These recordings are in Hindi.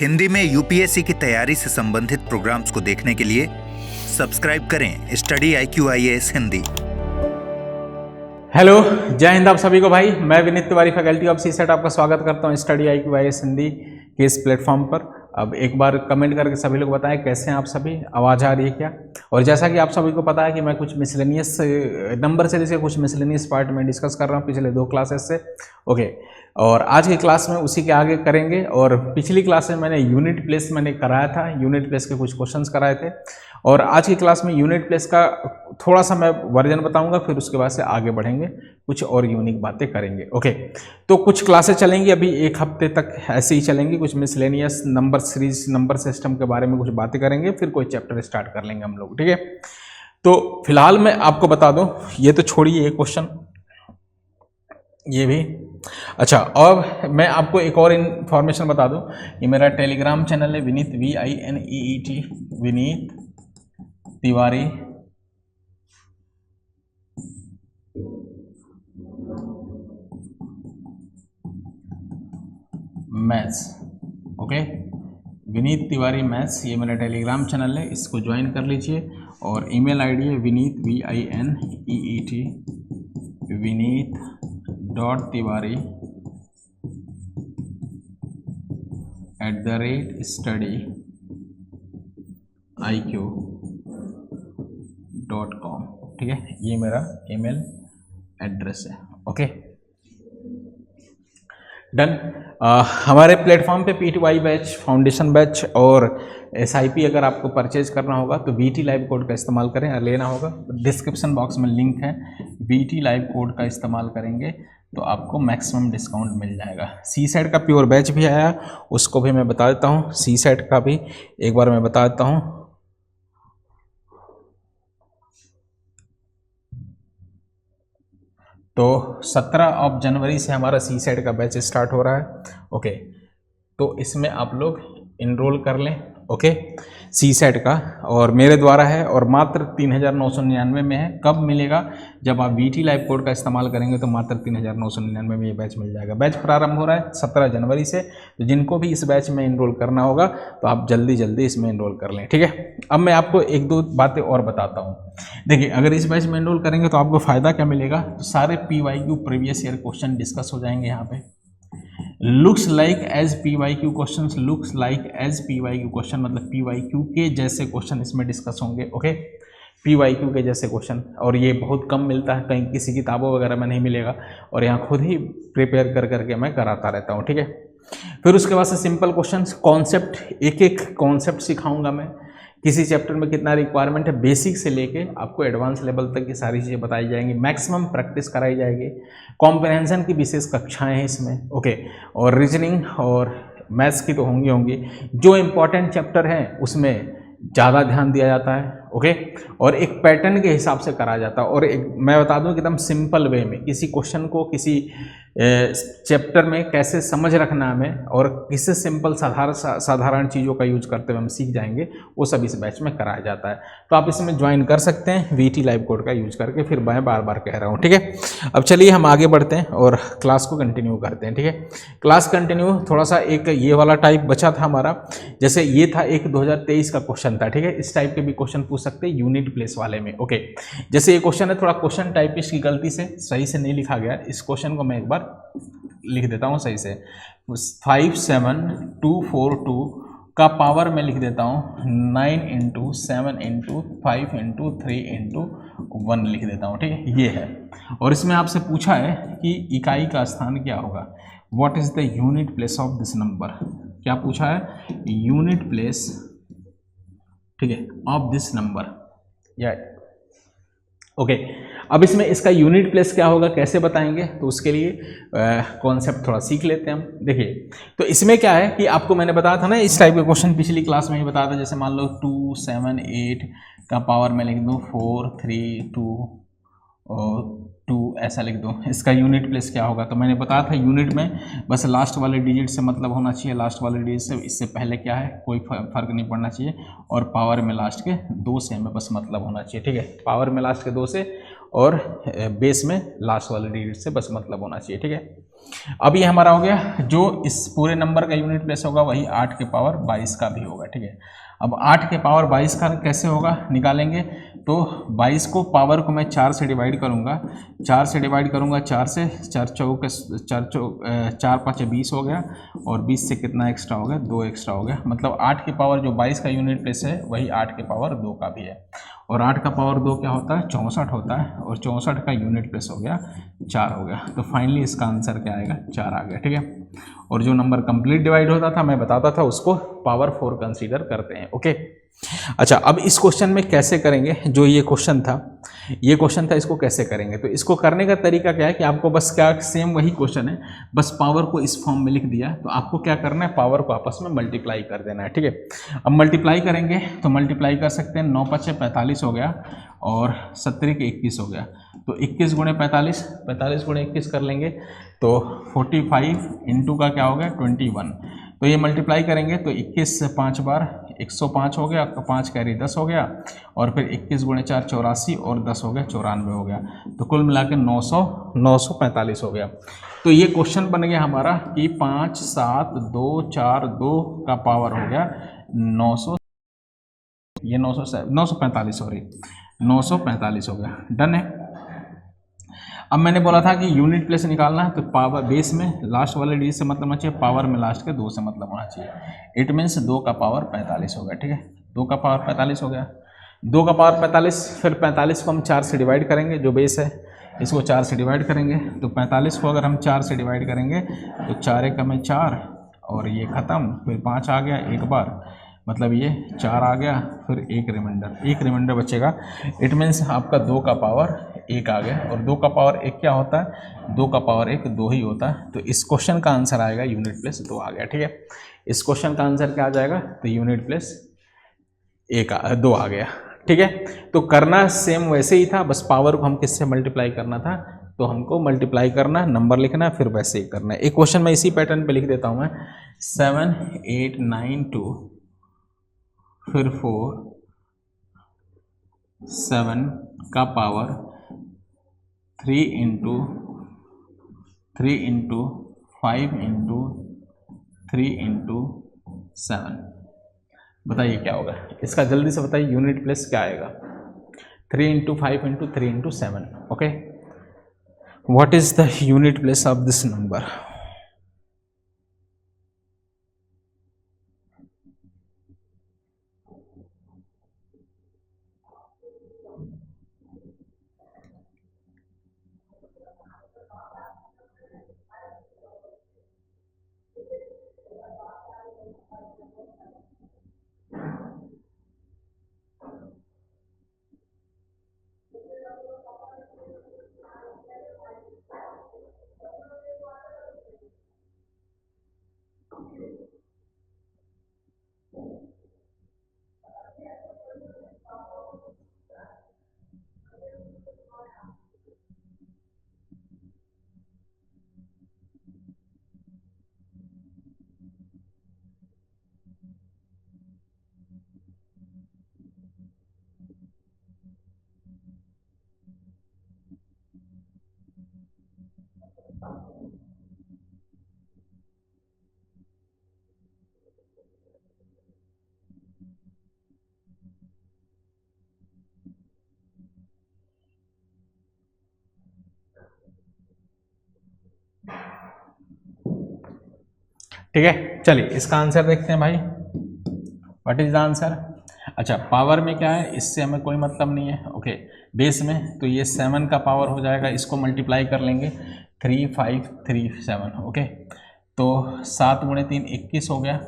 हिंदी में यूपीएससी की तैयारी से संबंधित प्रोग्राम्स को देखने के लिए सब्सक्राइब करें स्टडी IQIAS हिंदी। हेलो, जय हिंद आप सभी को। भाई मैं Vineet Tiwari, faculty of CSAT, आपका स्वागत करता हूं स्टडी IQIAS हिंदी के इस प्लेटफॉर्म पर। अब एक बार कमेंट करके सभी लोग बताएं कैसे हैं आप सभी, आवाज़ आ रही है क्या। और जैसा कि आप सभी को पता है कि मैं कुछ मिसलेनियस नंबर सीरीज के कुछ मिसलेनियस पार्ट में डिस्कस कर रहा हूं पिछले 2 क्लासेस से। ओके, और आज की क्लास में उसी के आगे करेंगे। और पिछली क्लास में मैंने यूनिट प्लेस कराया था, यूनिट प्लेस के कुछ क्वेश्चंस कराए थे। और आज की क्लास में यूनिट प्लेस का थोड़ा सा मैं वर्जन बताऊंगा, फिर उसके बाद से आगे बढ़ेंगे, कुछ और यूनिक बातें करेंगे। ओके, तो कुछ क्लासेस चलेंगी अभी 1 हफ्ते तक, ऐसे ही चलेंगी। कुछ miscellaneous number series, number system के बारे में कुछ बातें करेंगे, फिर कोई चैप्टर स्टार्ट कर लेंगे हम लोग, ठीक है। तो फिलहाल मैं आपको बता दूं, ये तो छोड़िए ये क्वेश्चन, ये भी अच्छा। और मैं आपको एक और इन्फॉर्मेशन बता दूं, ये मेरा टेलीग्राम चैनल है Vineet VINEET, Vineet Tiwari maths. Okay, Vineet Tiwari maths, ये मेरा टेलीग्राम चैनल है, इसको ज्वाइन कर लीजिए। और ईमेल आईडी है विनीत VINEET vineet.tiwari@studiiq.com, ठीक है। ये मेरा ईमेल एड्रेस है। Okay, done. हमारे प्लेटफॉर्म पे PTY बैच, फाउंडेशन बैच और SIP अगर आपको परचेज करना होगा तो BT लाइव कोड का इस्तेमाल करें, लेना होगा। डिस्क्रिप्शन बॉक्स में लिंक है, BT लाइव कोड का इस्तेमाल करेंगे तो आपको मैक्सिमम डिस्काउंट मिल जाएगा। CSET का प्योर बैच भी आया, उसको भी मैं बता देता हूँ। CSET का भी एक बार मैं बता देता हूँ। तो 17 जनवरी से हमारा CSET का बैच स्टार्ट हो रहा है। ओके, तो इसमें आप लोग इनरोल कर लें। ओके, CSET का और मेरे द्वारा है, और मात्र 3999 में है। कब मिलेगा? जब आप BT लाइव कोड का इस्तेमाल करेंगे तो मात्र 3999 में ये बैच मिल जाएगा। बैच प्रारंभ हो रहा है 17 जनवरी से, तो जिनको भी इस बैच में इनरोल करना होगा तो आप जल्दी जल्दी इसमें इनरोल कर लें, ठीक है। अब मैं आपको 1-2 बातें और बताता हूँ। देखिए, अगर इस बैच में इनरोल करेंगे तो आपको फ़ायदा क्या मिलेगा, तो सारे PYQ previous year question discuss हो जाएंगे यहाँ पे। Looks like as PYQ question, looks like as PYQ question मतलब PYQ के जैसे क्वेश्चन इसमें डिस्कस होंगे। ओके, PYQ के जैसे क्वेश्चन, और ये बहुत कम मिलता है, कहीं किसी किताबों वगैरह में नहीं मिलेगा, और यहाँ खुद ही प्रिपेयर कर करके मैं कराता रहता हूँ, ठीक है। फिर उसके बाद से सिंपल क्वेश्चन, कॉन्सेप्ट, एक कॉन्सेप्ट सिखाऊंगा मैं। किसी चैप्टर में कितना रिक्वायरमेंट है, बेसिक से लेके आपको एडवांस लेवल तक की सारी चीज़ें बताई जाएंगी, मैक्सिमम प्रैक्टिस कराई जाएगी। कॉम्प्रहेंशन की विशेष कक्षाएं हैं इसमें। ओके, और रीजनिंग और मैथ्स की तो होंगी। जो इम्पोर्टेंट चैप्टर हैं उसमें ज़्यादा ध्यान दिया जाता है। ओके, और एक पैटर्न के हिसाब से कराया जाता है। और एक मैं बता दूं कि एकदम सिंपल वे में किसी क्वेश्चन को किसी चैप्टर में कैसे समझ रखना हमें, और किससे सिंपल साधारण चीज़ों का यूज करते हुए हम सीख जाएंगे, वो सब इस बैच में कराया जाता है। तो आप इसमें ज्वाइन कर सकते हैं BT लाइव कोड का यूज करके। फिर मैं बार बार कह रहा हूँ, ठीक है। अब चलिए हम आगे बढ़ते हैं और क्लास को कंटिन्यू करते हैं, ठीक है। क्लास कंटिन्यू, थोड़ा सा एक ये वाला टाइप बचा था हमारा, जैसे ये था एक 2023 का क्वेश्चन था, ठीक है। इस टाइप के भी क्वेश्चन पूछ सकते हैं यूनिट प्लेस वाले में। ओके, जैसे ये क्वेश्चन है, थोड़ा क्वेश्चन टाइपिस्ट की गलती से सही से नहीं लिखा गया। इस क्वेश्चन को मैं एक बार लिख देता हूँ सही से। 57242 का पावर में लिख देता हूँ 9 × 7 × 5 × 3 × 1 लिख देता हूँ, ठीक है। ये है, और इसमें आपसे पूछा है कि इकाई का स्थान क्या होगा, what is the unit place of this number. क्या पूछा है? यूनिट प्लेस, ठीक है, ऑफ दिस नंबर। या ओके, अब इसमें इसका यूनिट प्लेस क्या होगा, कैसे बताएंगे, तो उसके लिए कॉन्सेप्ट थोड़ा सीख लेते हैं हम। देखिए, तो इसमें क्या है कि आपको मैंने बताया था ना, इस टाइप के क्वेश्चन पिछली क्लास में ही बताया था। जैसे मान लो 2 7 8 का पावर में लिख दूँ 4 3 2 और 2 ऐसा लिख दूँ, इसका यूनिट प्लेस क्या होगा। तो मैंने बताया था यूनिट में बस लास्ट वाले डिजिट से मतलब होना चाहिए, लास्ट वाले डिजिट से, इससे पहले क्या है कोई फर्क नहीं पड़ना चाहिए, और पावर में लास्ट के 2 से हमें बस मतलब होना चाहिए, ठीक है। पावर में लास्ट के 2 से और बेस में लास्ट वाले डिजिट से बस मतलब होना चाहिए, ठीक है। अब ये हमारा हो गया, जो इस पूरे नंबर का यूनिट प्लेस होगा वही 8 के पावर 22 का भी होगा, ठीक है। अब 8 के पावर 22 का कैसे होगा निकालेंगे, तो 22 को पावर को मैं 4 से डिवाइड करूंगा, 4 से डिवाइड करूंगा, 4 से 4 5 20 हो गया, और 20 से कितना एक्स्ट्रा हो गया, 2 एक्स्ट्रा हो गया। मतलब 8 के पावर जो 22 का यूनिट प्लेस है वही 8 के पावर 2 का भी है, और 8 का पावर 2 क्या होता है, 64 होता है, और 64 का यूनिट प्लेस हो गया 4 हो गया। तो फाइनली इसका आंसर क्या आएगा, 4 आ गया, ठीक है। और जो नंबर कंप्लीट डिवाइड होता था मैं बताता था उसको पावर 4 कंसीडर करते हैं, ओके। अच्छा, अब इस क्वेश्चन में कैसे करेंगे, जो ये क्वेश्चन था इसको कैसे करेंगे, तो इसको करने का तरीका क्या है कि आपको बस क्या, सेम वही क्वेश्चन है, बस पावर को इस फॉर्म में लिख दिया, तो आपको क्या करना है, पावर को आपस में मल्टीप्लाई कर देना है, ठीक है। अब मल्टीप्लाई करेंगे तो मल्टीप्लाई कर सकते हैं, 9 5 45 हो गया, और 70 के 21 हो गया, तो 21 गुणे 45, 45 गुणे 21 कर लेंगे, तो 45 इंटू का क्या हो गया 21। तो ये मल्टीप्लाई करेंगे तो 21 से 5 बार 105 हो गया, 5 कैरी 10 हो गया, और फिर 21 गुणे 4 84, और 10 हो गया 94 हो गया, तो कुल मिला के 945 हो गया। तो ये क्वेश्चन बन गया हमारा कि 5 7 2 4 2 का पावर हो गया 900, ये 945 सॉरी 945 हो गया, डन है। अब मैंने बोला था कि यूनिट प्लेस निकालना है, तो पावर बेस में लास्ट वाले डी से मतलब होना चाहिए, पावर में लास्ट के 2 से मतलब होना चाहिए। इट मीन्स 2 का पावर 45 हो गया, ठीक है, 2 का पावर 45 हो गया, 2 का पावर 45, फिर 45 को हम 4 से डिवाइड करेंगे, जो बेस है इसको 4 से डिवाइड करेंगे, तो 45 को अगर हम 4 से डिवाइड करेंगे तो 4 एक में 4, और ये ख़त्म, फिर 5 आ गया एक बार, मतलब ये 4 आ गया, फिर एक रिमाइंडर बचेगा। इट मीन्स आपका 2 का पावर 1 आ गया, और 2 का पावर 1 क्या होता है, 2 का पावर 1 2 ही होता है। तो इस क्वेश्चन का आंसर आएगा यूनिट प्लेस 2 आ गया, ठीक है। इस क्वेश्चन का आंसर क्या आ जाएगा, तो यूनिट प्लेस 2 आ गया, ठीक है। तो करना सेम वैसे ही था, बस पावर को हम किससे मल्टीप्लाई करना था, तो हमको मल्टीप्लाई करना, नंबर लिखना, फिर वैसे ही करना है। एक क्वेश्चन मैं इसी पैटर्न पे लिख देता हूँ मैं, 7 8 9 2, फिर 4 7 का पावर 3 इंटू 5 इंटू 3 इंटू 7, बताइए क्या होगा इसका, जल्दी से बताइए यूनिट प्लेस क्या आएगा, 3 into 5 into 3 into 7, okay. What is the unit place of this number, ठीक है। चलिए इसका आंसर देखते हैं भाई, व्हाट इज द आंसर। अच्छा, पावर में क्या है, इससे हमें कोई मतलब नहीं है, ओके। बेस में तो ये 7 का पावर हो जाएगा, इसको मल्टीप्लाई कर लेंगे, 3 5 3 7, ओके। तो 7 गुणे 3 21 हो गया,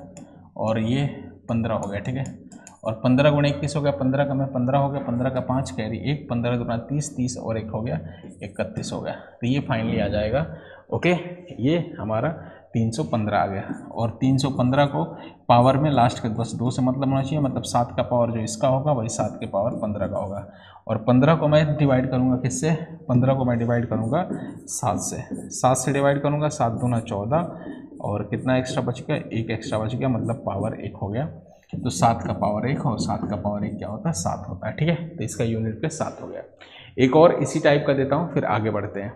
और ये 15 हो गया, ठीक है। और 15 गुणे 21 हो गया, 15 का मैं 15 हो गया, 15 का 5 कैरी 1, 15 गुना 30, 30 और 1 हो गया 31 हो गया। तो ये फाइनली आ जाएगा, ओके। ये हमारा 315 आ गया, और 315 को पावर में लास्ट के बस 2 से मतलब होना चाहिए, मतलब 7 का पावर जो इसका होगा वही 7 के पावर 15 का होगा। और 15 को मैं डिवाइड करूँगा किससे, 15 को मैं डिवाइड करूँगा 7 से, 7 से डिवाइड करूँगा, 7 दूना 14, और कितना एक्स्ट्रा बच गया, 1 एक्स्ट्रा बच गया, मतलब पावर 1 हो गया। तो 7 का पावर 1 और 7 का पावर 1 क्या होता है, 7 होता है, ठीक है। तो इसका यूनिट पे 7 हो गया। एक और इसी टाइप का देता हूँ, फिर आगे बढ़ते हैं।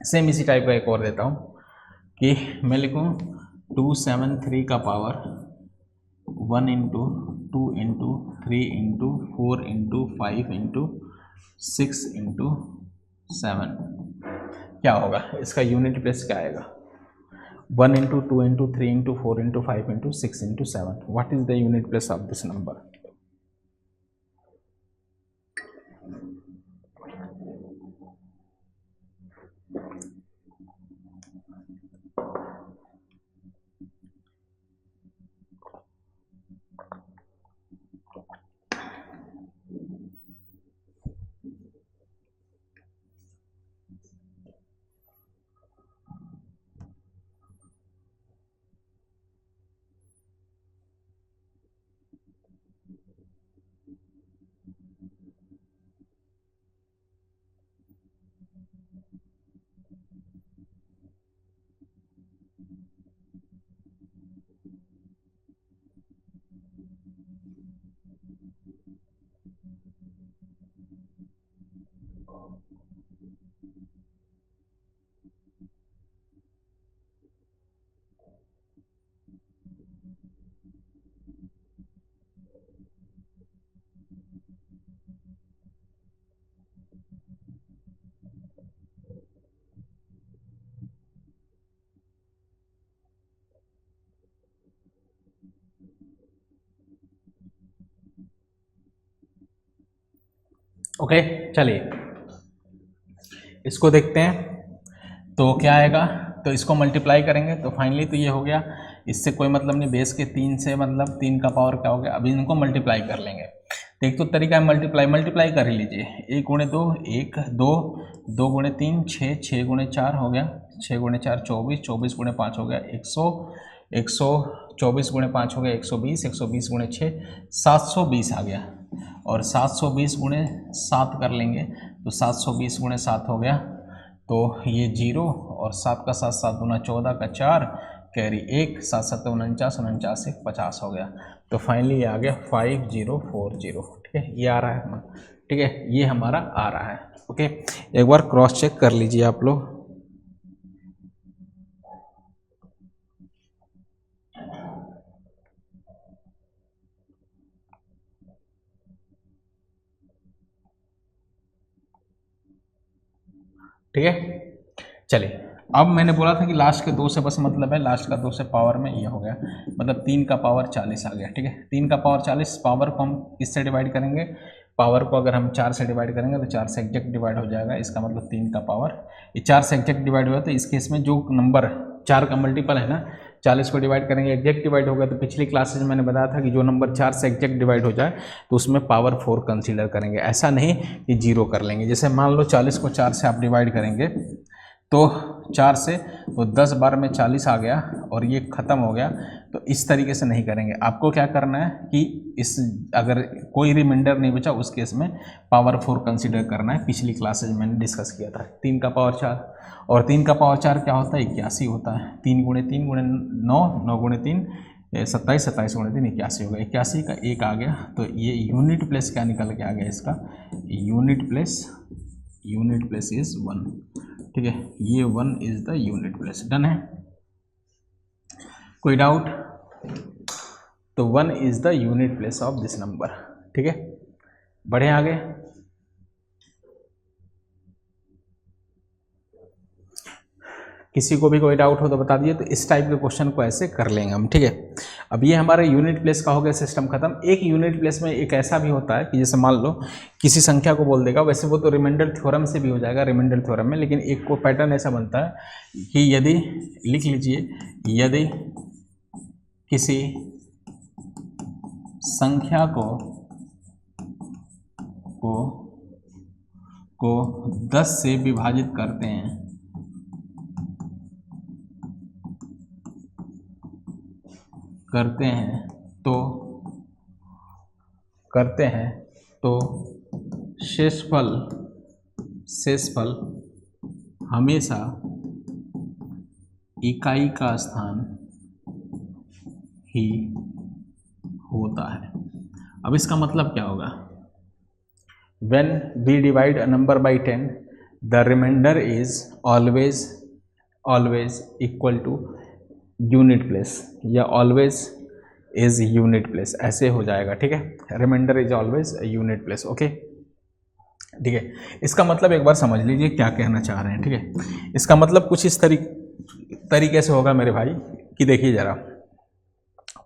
सेम इसी टाइप का एक और देता हूँ कि मैं लिखूँ 273 का power 1 into 2 into 3 into 4 into 5 into 6 into 7, क्या होगा इसका यूनिट प्लेस क्या आएगा? 1 into 2 into 3 into 4 into 5 into 6 into 7. What is the unit place of this number? Okay चलिए इसको देखते हैं तो क्या आएगा। तो इसको मल्टीप्लाई करेंगे तो फाइनली तो ये हो गया, इससे कोई मतलब नहीं, बेस के 3 से मतलब 3 का पावर क्या हो गया। अभी इनको मल्टीप्लाई कर लेंगे। तो एक तो तरीका है मल्टीप्लाई कर ही लीजिए। 1 गुणे 2 1 2 2 गुणे 3 6 6 गुणे 4 हो गया, 6 गुणे 4 24 24 गुणे 5 हो गया 100 124 गुणे 5 हो गया 120 120 गुणे 6 720 आ गया। और 720 गुणे 7 कर लेंगे तो 720 गुणे 7 हो गया, तो ये 0 और 7 का 7 7 दूना 14 का 4 कैरी 1 7 7 49 49 1 50 हो गया। तो फाइनली ये आ गया 5040। ठीक है, ये आ रहा है। ठीक है, ये हमारा आ रहा है। ओके, एक बार क्रॉस चेक कर लीजिए आप लोग। ठीक है, चलिए अब मैंने बोला था कि लास्ट के 2 से बस मतलब है, लास्ट का 2 से पावर में ये हो गया, मतलब 3 का पावर 40 आ गया। ठीक है, 3 का पावर 40, पावर को हम किससे डिवाइड करेंगे? पावर को अगर हम 4 से डिवाइड करेंगे तो 4 से एग्जैक्ट डिवाइड हो जाएगा। इसका मतलब 3 का पावर, ये 4 से एग्जैक्ट डिवाइड हुआ, तो इस केस में जो नंबर 4 का मल्टीपल है ना, 40 को डिवाइड करेंगे एग्जैक्ट डिवाइड होगा। तो पिछली क्लासेज में मैंने बताया था कि जो नंबर 4 से एग्जैक्ट डिवाइड हो जाए तो उसमें पावर 4 कंसीडर करेंगे, ऐसा नहीं कि 0 कर लेंगे। जैसे मान लो 40 को 4 से आप डिवाइड करेंगे तो 4 से तो 10 बार में 40 आ गया और ये ख़त्म हो गया। तो इस तरीके से नहीं करेंगे। आपको क्या करना है कि इस अगर कोई रिमाइंडर नहीं बचा उस केस में पावर 4 कंसीडर करना है। पिछली क्लासेज में मैंने डिस्कस किया था। 3 का पावर 4 और 3 का पावर 4 क्या होता है? 81 होता है। 3 गुणे 3 गुणे 9 9 गुणे 3 27 27 गुणे 3 81 होगा। 81 का 1 आ गया। तो ये यूनिट प्लेस क्या निकल के आ गया इसका? Unit place is 1। ठीक है, ये 1 is the unit place. Done है, कोई डाउट? तो 1 is the unit place of this number. ठीक है, बढ़े आगे। किसी को भी कोई डाउट हो तो बता दिए। तो इस टाइप के क्वेश्चन को ऐसे कर लेंगे हम। ठीक है, अब ये हमारे यूनिट प्लेस का हो गया सिस्टम खत्म। एक यूनिट प्लेस में एक ऐसा भी होता है कि जैसे मान लो किसी संख्या को बोल देगा, वैसे वो तो रिमाइंडर थ्योरम से भी हो जाएगा, रिमाइंडर थ्योरम में, लेकिन एक को पैटर्न ऐसा बनता है कि यदि, लिख लीजिए, यदि किसी संख्या को 10 से विभाजित करते हैं तो शेषफल हमेशा इकाई का स्थान ही होता है। अब इसका मतलब क्या होगा? When we divide a number by 10, the remainder is always equal to unit place या ऑलवेज इज यूनिट प्लेस, ऐसे हो जाएगा। ठीक है, remainder is always unit place. Okay, ठीक है। इसका मतलब एक बार समझ लीजिए क्या कहना चाह रहे हैं। ठीक है, इसका मतलब कुछ इस तरीके से होगा मेरे भाई कि देखिए जरा,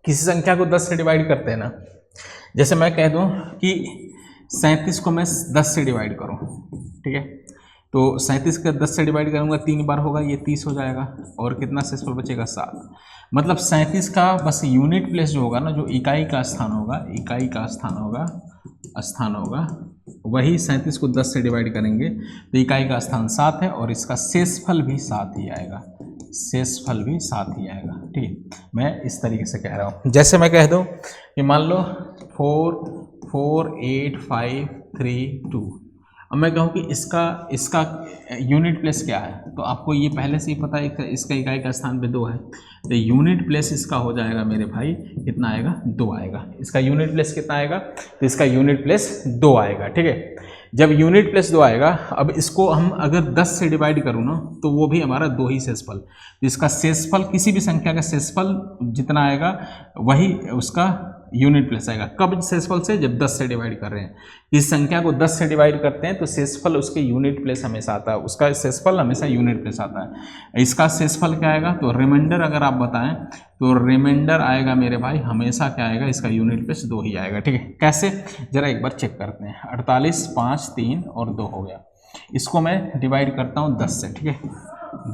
किसी संख्या को 10 से डिवाइड करते हैं ना, जैसे मैं कह दूं कि 37 को मैं 10 से डिवाइड करूं, ठीक है, तो 37 का 10 से डिवाइड करूंगा 3 बार होगा, ये 30 हो जाएगा और कितना शेषफल बचेगा 7। मतलब 37 का बस यूनिट प्लेस जो होगा ना, जो इकाई का स्थान होगा, वही 37 को 10 से डिवाइड करेंगे तो इकाई का स्थान 7 है और इसका शेषफल भी 7 ही आएगा, ठीक है। मैं इस तरीके से कह रहा हूँ, जैसे मैं कह दूँ कि मान लो 4 4 8 5 3 2, अब मैं कहूँ कि इसका यूनिट प्लेस क्या है, तो आपको ये पहले से ही पता है इसका इकाई का स्थान पे 2 है, तो यूनिट प्लेस इसका हो जाएगा मेरे भाई, कितना आएगा, 2 आएगा। इसका यूनिट प्लेस कितना आएगा, तो इसका यूनिट प्लेस 2 आएगा। ठीक है, जब यूनिट प्लेस 2 आएगा, अब इसको हम अगर 10 से डिवाइड करूँ ना, तो वो भी हमारा 2 ही शेषफल, तो इसका शेषफल, किसी भी संख्या का शेषफल जितना आएगा वही उसका यूनिट प्लेस आएगा। कब शेषफल से, जब 10 से डिवाइड कर रहे हैं। इस संख्या को 10 से डिवाइड करते हैं तो शेषफल उसके यूनिट प्लेस हमेशा आता है, उसका शेषफल हमेशा यूनिट प्लेस आता है। इसका शेषफल क्या आएगा, तो रिमाइंडर अगर आप बताएं तो रिमाइंडर आएगा मेरे भाई हमेशा क्या आएगा, इसका यूनिट प्लेस 2 ही आएगा। ठीक है, कैसे, जरा एक बार चेक करते हैं। 48 5 3 और 2 हो गया, इसको मैं डिवाइड करता हूँ 10 से। ठीक है,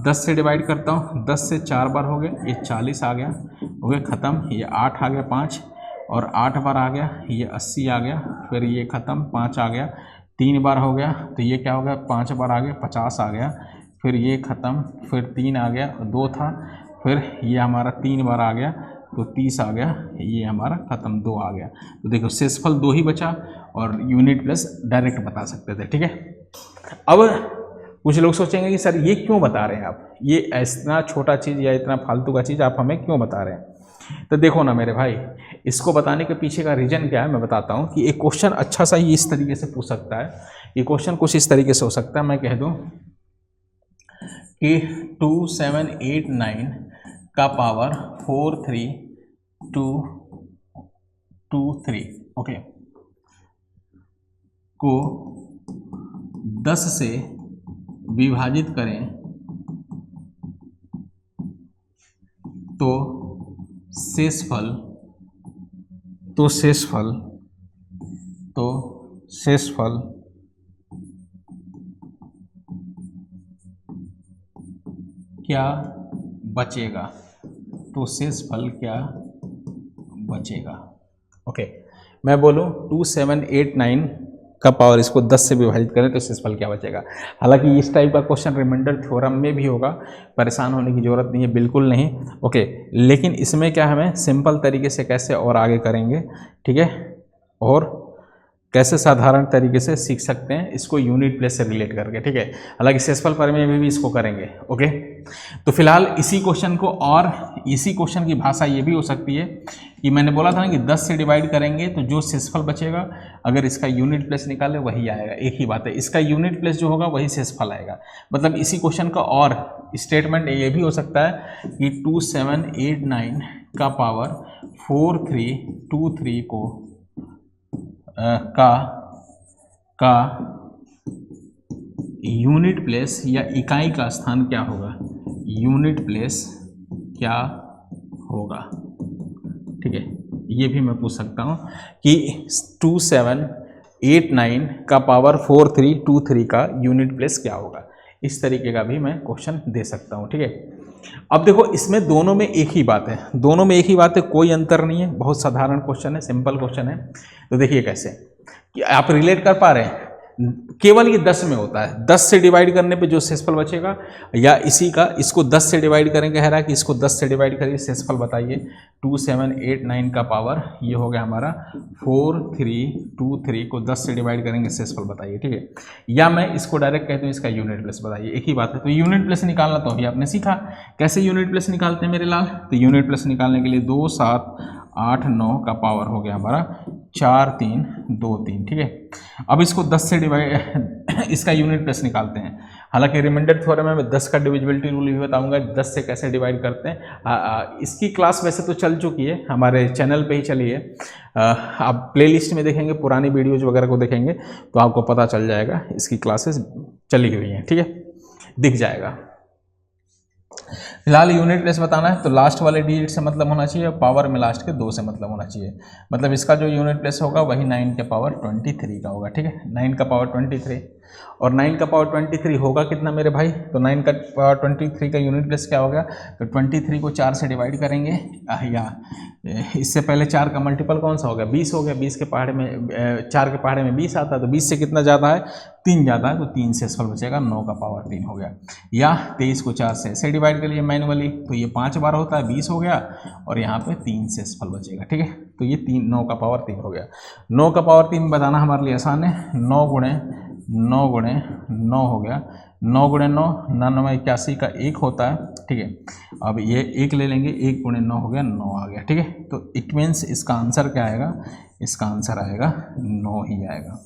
10 से डिवाइड करता हूँ, 10 से 4 बार हो गया, ये 40 आ गया, हो गया ख़त्म। ये 8 आ गया 5 और 8 बार आ गया, ये 80 आ गया, फिर ये ख़त्म, 5 आ गया, 3 बार हो गया, तो ये क्या हो गया, 5 बार आ गया, 50 आ गया, फिर ये ख़त्म, फिर 3 आ गया, 2 था, फिर ये हमारा 3 बार आ गया तो 30 आ गया, ये हमारा ख़त्म, 2 आ गया। तो देखो शेषफल 2 ही बचा और यूनिट प्लेस डायरेक्ट बता सकते थे। ठीक है, अब कुछ लोग सोचेंगे कि सर ये क्यों बता रहे हैं आप, ये इतना छोटा चीज़ या इतना फालतू का चीज़ आप हमें क्यों बता रहे हैं। तो देखो ना मेरे भाई, इसको बताने के पीछे का रीज़न क्या है मैं बताता हूँ कि एक क्वेश्चन अच्छा सा ही इस तरीके से पूछ सकता है। ये क्वेश्चन कुछ इस तरीके से हो सकता है, मैं कह दूँ कि 2 7 8 9 का पावर 4 3 2 2 3 ओके को 10 से विभाजित करें तो शेषफल क्या बचेगा, तो शेषफल क्या बचेगा। ओके, मैं बोलूँ 2 7 8 9 का पावर इसको 10 से विभाजित करें तो शेषफल क्या बचेगा। हालांकि इस टाइप का क्वेश्चन रिमाइंडर थ्योरम में भी होगा, परेशान होने की ज़रूरत नहीं है, बिल्कुल नहीं। ओके, लेकिन इसमें क्या हमें सिंपल तरीके से कैसे और आगे करेंगे, ठीक है, और कैसे साधारण तरीके से सीख सकते हैं इसको यूनिट प्लेस से रिलेट करके। ठीक है, हालांकि शेषफल प्रमेय में भी इसको करेंगे। ओके, तो फिलहाल इसी क्वेश्चन को, और इसी क्वेश्चन की भाषा ये भी हो सकती है कि मैंने बोला था ना कि 10 से डिवाइड करेंगे तो जो शेषफल बचेगा, अगर इसका यूनिट प्लेस निकाले वही आएगा। एक ही बात है, इसका यूनिट प्लेस जो होगा वही शेषफल आएगा। मतलब इसी क्वेश्चन का और स्टेटमेंट ये भी हो सकता है कि 2 7 8 9 का पावर 4 3 2 3 को का यूनिट प्लेस या इकाई का स्थान क्या होगा, यूनिट प्लेस क्या होगा। ठीक है, ये भी मैं पूछ सकता हूँ कि 2 7 8 9 का पावर 4 3 2 3 का यूनिट प्लेस क्या होगा। इस तरीके का भी मैं क्वेश्चन दे सकता हूँ। ठीक है, अब देखो इसमें दोनों में एक ही बात है, कोई अंतर नहीं है, बहुत साधारण क्वेश्चन है, सिंपल क्वेश्चन है। तो देखिए कैसे कि आप रिलेट कर पा रहे हैं, केवल ये 10 में होता है, 10 से डिवाइड करने पे जो शेषफल बचेगा, या इसको 10 से डिवाइड करेंगे, कह रहा है कि इसको 10 से डिवाइड करिए, शेषफल बताइए। 2 7 8 9 का पावर ये हो गया हमारा 4 3 2 3 को 10 से डिवाइड करेंगे, शेषफल बताइए। ठीक है, या मैं इसको डायरेक्ट कहता हूँ इसका यूनिट प्लेस बताइए, एक ही बात है। तो यूनिट प्लेस निकालना तो अभी आपने सीखा, कैसे यूनिट प्लेस निकालते हैं मेरे लाल। तो यूनिट प्लेस निकालने के लिए 2 7 8 9 का पावर हो गया हमारा 4 3 2 3। ठीक है, अब इसको 10 से डिवाइड इसका यूनिट प्लेस निकालते हैं। हालांकि रिमाइंडर थ्योरम में मैं 10 का डिविजिबिलिटी रूल भी बताऊंगा, 10 से कैसे डिवाइड करते हैं। इसकी क्लास वैसे तो चल चुकी है, हमारे चैनल पे ही चली है। आप प्लेलिस्ट में देखेंगे, पुरानी वीडियोज वगैरह को देखेंगे तो आपको पता चल जाएगा, इसकी क्लासेस चली हुई हैं, ठीक है, दिख जाएगा। फिलहाल यूनिट प्लेस बताना है तो लास्ट वाले डिजिट से मतलब होना चाहिए, पावर में लास्ट के 2 से मतलब होना चाहिए। मतलब इसका जो यूनिट प्लेस होगा वही 9 के पावर 23 का होगा, ठीक है, 9 का पावर 23। और 9 का पावर 23 होगा कितना मेरे भाई, तो 9 का पावर 23 का यूनिट प्लेस क्या हो गया, तो 23 को 4 से डिवाइड करेंगे, या इससे पहले 4 का मल्टीपल कौन सा हो गया, 20 हो गया। 20 के पहाड़े में 4 के पहाड़े में 20 आता है, तो 20 से कितना ज़्यादा है, 3 ज़्यादा है, तो 3 से सफल बचेगा, 9 का पावर 3 हो गया। या 23 को 4 से ऐसे डिवाइड कर लिए मैनुअली, तो ये 5 बार होता है, 20 हो गया, और यहाँ पे 3 से सफल बचेगा, ठीक है। तो ये 9 का पावर 3 हो गया। 9 का पावर 3 बताना हमारे लिए आसान है, 9 गुणे 9 गुणे 9 हो गया, 9 गुणे 9 9981 का 1 होता है, ठीक है। अब ये 1 ले लेंगे, 1 गुणे 9 हो गया, 9 आ गया, ठीक है। तो इट मीन्स इसका आंसर क्या आएगा, इसका आंसर आएगा 9 ही आएगा,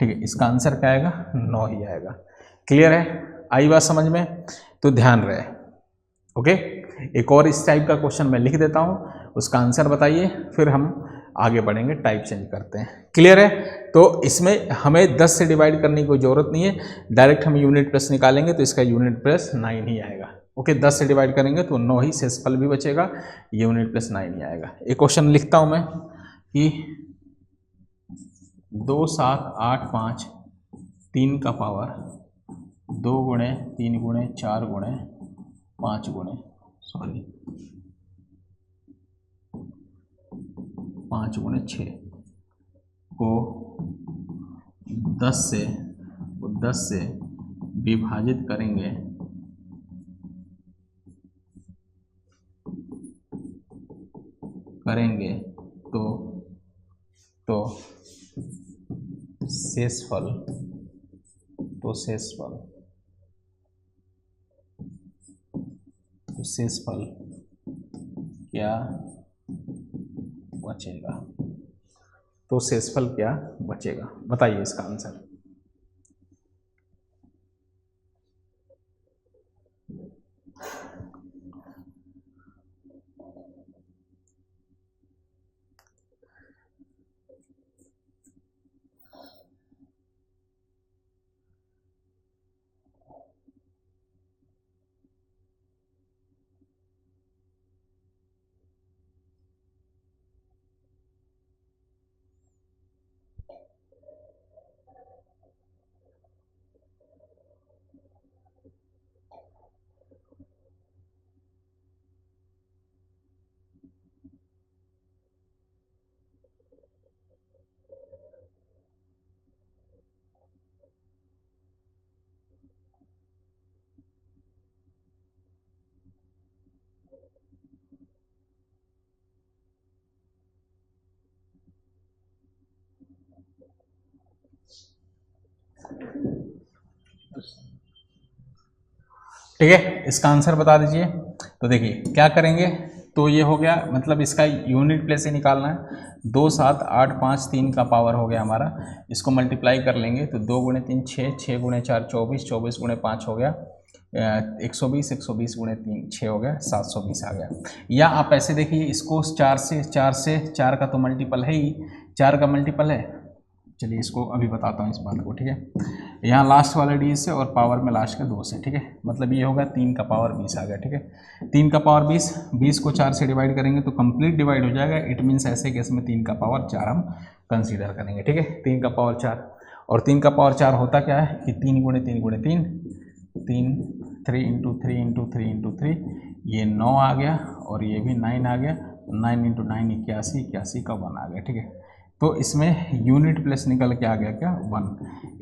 ठीक है। इसका आंसर क्या आएगा, 9 ही आएगा। क्लियर है, आई बात समझ में, तो ध्यान रहे, ओके। एक और इस टाइप का क्वेश्चन मैं लिख देता हूँ, उसका आंसर बताइए, फिर हम आगे बढ़ेंगे, टाइप चेंज करते हैं। क्लियर है, तो इसमें हमें 10 से डिवाइड करने की कोई ज़रूरत नहीं है, डायरेक्ट हम यूनिट प्लस निकालेंगे तो इसका यूनिट प्लस 9 ही आएगा, ओके। 10 से डिवाइड करेंगे तो 9 ही, शेषफल भी बचेगा, यूनिट प्लस 9 ही आएगा। एक क्वेश्चन लिखता हूँ मैं कि 2 7 8 5 3 का पावर 2 गुणे 3 गुणे 4 गुणे 5 गुणे 5 गुणे 6 को 10 से विभाजित करेंगे तो शेषफल क्या बचेगा, तो शेषफल क्या बचेगा, बताइए इसका आंसर। ठीक है, इसका आंसर बता दीजिए। तो देखिए क्या करेंगे, तो ये हो गया, मतलब इसका यूनिट प्लेस ही निकालना है। 2 7 8 5 3 का पावर हो गया हमारा, इसको मल्टीप्लाई कर लेंगे तो 2 गुणे 3 6, 6 गुणे 4 24, 24 गुणे 5 हो गया 120, 120 गुणे 3 6 हो गया 720 आ गया। या आप ऐसे देखिए, इसको 4 का तो मल्टीपल है ही, 4 का मल्टीपल है, चलिए इसको अभी बताता हूँ इस बात को, ठीक है। यहाँ लास्ट वाले डी से और पावर में लास्ट के 2 से, ठीक है। मतलब ये होगा 3 का पावर 20 आ गया, ठीक है। 3 का पावर 20, 20 को 4 से डिवाइड करेंगे तो कंप्लीट डिवाइड हो जाएगा। इट मीन्स ऐसे केस में 3 का पावर 4 हम कंसीडर करेंगे, ठीक है। 3 का पावर 4, और 3 का पावर 4 होता क्या है कि 3 गुणे 3 गुणे 3, 3 इंटू 3 इंटू 3 इंटू 3, ये 9 आ गया, और ये भी 9 आ गया, 9 इंटू 9 81, 81 का 1 आ गया, ठीक है। तो इसमें यूनिट प्लस निकल के आ गया क्या, 1।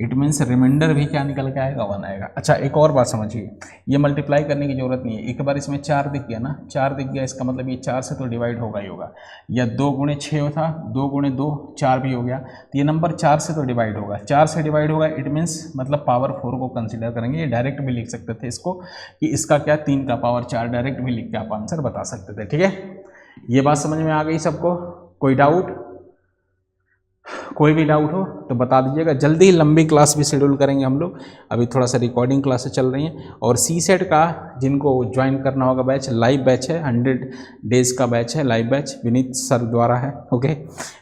इट मीन्स रिमाइंडर भी क्या निकल के आएगा, 1 आएगा। अच्छा, एक और बात समझिए, ये मल्टीप्लाई करने की जरूरत नहीं है। एक बार इसमें 4 दिख गया ना, 4 दिख गया, इसका मतलब ये 4 से तो डिवाइड होगा ही होगा। या 2 गुणे 6 था, 2 गुणे 2 4 भी हो गया, तो ये नंबर 4 से तो डिवाइड होगा, 4 से डिवाइड होगा। इट मीन्स मतलब पावर 4 को कंसिडर करेंगे। ये डायरेक्ट भी लिख सकते थे इसको कि इसका क्या 3 का पावर 4, डायरेक्ट भी लिख के आप आंसर बता सकते थे, ठीक है। ये बात समझ में आ गई सबको, कोई डाउट? कोई भी डाउट हो तो बता दीजिएगा। जल्दी ही लंबी क्लास भी शेड्यूल करेंगे हम लोग, अभी थोड़ा सा रिकॉर्डिंग क्लासेस चल रही हैं। और सीसेट का जिनको ज्वाइन करना होगा बैच, लाइव बैच है, 100 डेज़ का बैच है, लाइव बैच विनीत सर द्वारा है। ओके,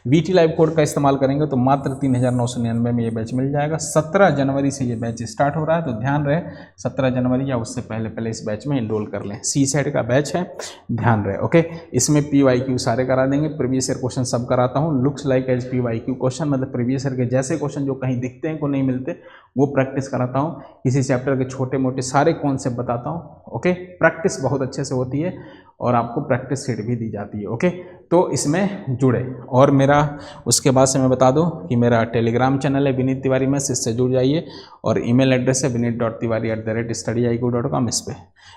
VT लाइव कोड का इस्तेमाल करेंगे तो मात्र 3999 में ये बैच मिल जाएगा। 17 जनवरी से ये बैच स्टार्ट हो रहा है, तो ध्यान रहे 17 जनवरी या उससे पहले पहले इस बैच में इनरोल कर लें। सीसेट का बैच है, ध्यान रहे। ओके, इसमें PYQ सारे करा देंगे, प्रीवियस ईयर क्वेश्चन सब कराता हूँ। Looks like as PYQ question, मतलब प्रीवियस ईयर के जैसे क्वेश्चन जो कहीं दिखते हैं को नहीं मिलते, वो प्रैक्टिस कराता हूँ। किसी चैप्टर के छोटे मोटे सारे कॉन्सेप्ट बताता हूँ। ओके, प्रैक्टिस बहुत अच्छे से होती है और आपको प्रैक्टिस सीट भी दी जाती है। ओके, तो इसमें जुड़े। और मेरा उसके बाद से मैं बता दूं कि मेरा टेलीग्राम चैनल है विनीत तिवारी में, इससे जुड़ जाइए। और ईमेल एड्रेस है vineet.tiwari@studyIQ.com, इस पर।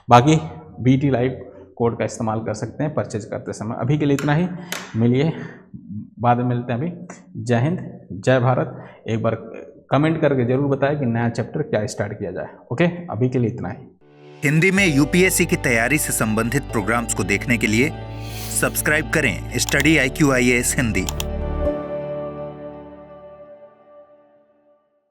बाकी VT लाइव कोड का इस्तेमाल कर सकते हैं परचेज करते समय। अभी के लिए इतना ही, मिलिए बाद में मिलते हैं। अभी जय हिंद, जय भारत। एक बार कमेंट करके जरूर बताएं कि नया चैप्टर क्या स्टार्ट किया जाए। ओके, अभी के लिए इतना ही। हिंदी में UPSC की तैयारी से संबंधित प्रोग्राम्स को देखने के लिए सब्सक्राइब करें स्टडी IQ IAS हिंदी।